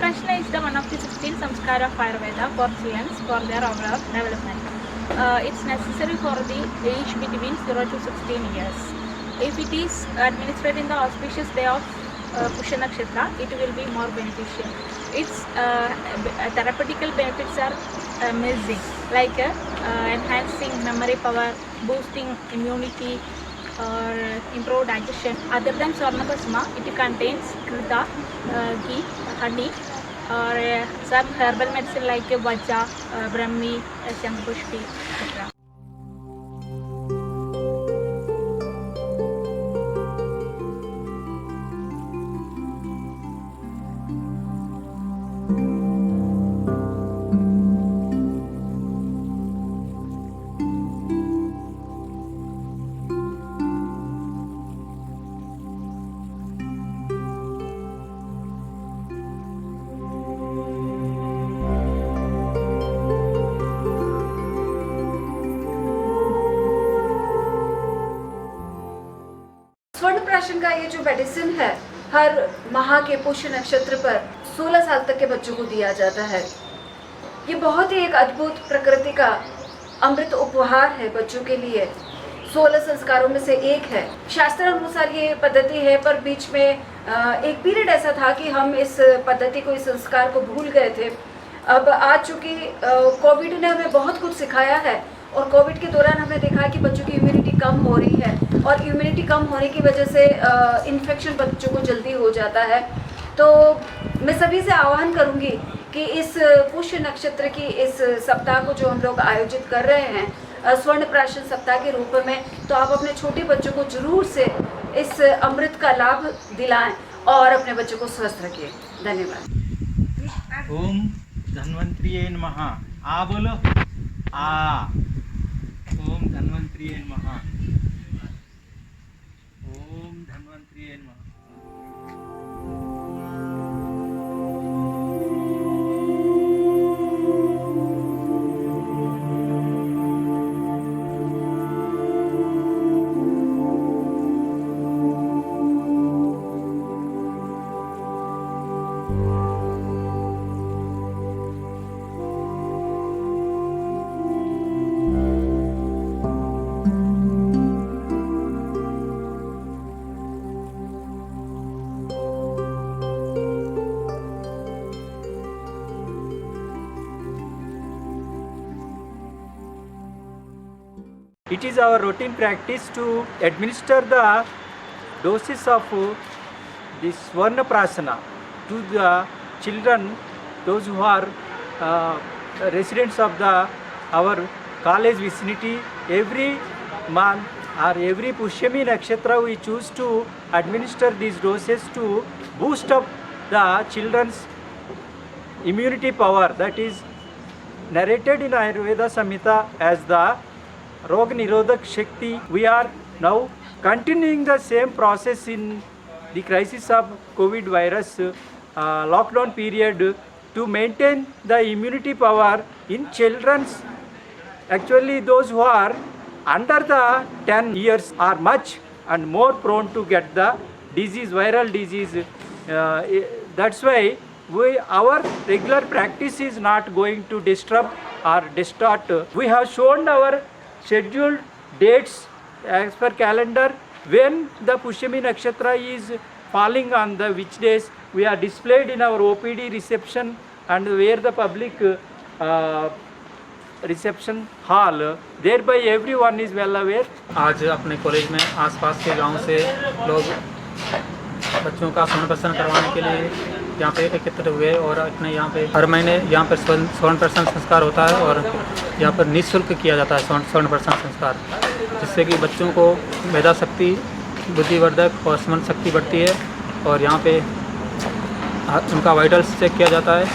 Prashna is the one of the 16 samskara of Ayurveda for children for their overall development. It's necessary for the age between 0 to 16 years. If it is administered in the auspicious day of Pushya Nakshatra, it will be more beneficial. Its therapeutical benefits are amazing, like enhancing memory power, boosting immunity, or improve digestion. Other than Swarnabhasma, it contains krita, ghee, honey, or some herbal medicine like Vajja, Brahmi, Shangpushpi, etc. स्वर्ण प्राशन का ये जो medicine है हर माह के पुष्य नक्षत्र पर 16 साल तक के बच्चों को दिया जाता है। ये बहुत ही एक अद्भुत प्रकृति का अमृत उपहार है बच्चों के लिए। 16 संस्कारों में से एक है। शास्त्र अनुसार ये पद्धति है, पर बीच में एक पीरियड ऐसा था कि हम इस पद्धति को, इस संस्कार को भूल गए थे। अब आज चूँकि कोविड ने हमें बहुत कुछ सिखाया है और कोविड के दौरान हमने देखा कि बच्चों की इम्यूनिटी कम हो रही है और इम्यूनिटी कम होने की वजह से इन्फेक्शन बच्चों को जल्दी हो जाता है। तो मैं सभी से आह्वान करूंगी कि इस पुष्य नक्षत्र की इस सप्ताह को जो हम लोग आयोजित कर रहे हैं स्वर्ण प्राशन सप्ताह के रूप में, तो आप अपने छोटे बच्चों को जरूर से इस अमृत का लाभ दिलाएं और अपने बच्चों को स्वस्थ रखिए। धन्यवाद। ओम धन्वंतरिये नमः। आ बोलो आ। ओम धन्वंतरिये नमः। ओम धन्वंतरिये नमः। It is our routine practice to administer the doses of this Swarna Prasana to the children, those who are residents of our college vicinity. Every month or every Pushyami Nakshatra we choose to administer these doses to boost up the children's immunity power, that is narrated in Ayurveda Samhita as the Rog Nirodhak Shakti. We are now continuing the same process in the crisis of COVID virus lockdown period to maintain the immunity power in children's. Actually, those who are under the 10 years are much and more prone to get the disease, viral disease. That's why our regular practice is not going to disturb or distort. We have shown our scheduled dates as per calendar when the Pushyami Nakshatra is falling on the which days. We are displayed in our OPD reception and where the public reception hall, thereby everyone is well aware. आज अपने college में आसपास के गांव से लोग बच्चों का स्वर्ण प्राशन करवाने के लिए यहाँ पे एकत्र हुए और अपने यहाँ पे हर महीने यहाँ पर स्वर्ण प्राशन संस्कार होता है और यहाँ पर निःशुल्क किया जाता है स्वर्ण प्राशन संस्कार, जिससे कि बच्चों को मेधा शक्ति, बुद्धिवर्धक और स्मरण शक्ति बढ़ती है और यहाँ पे उनका वाइटल्स चेक किया जाता है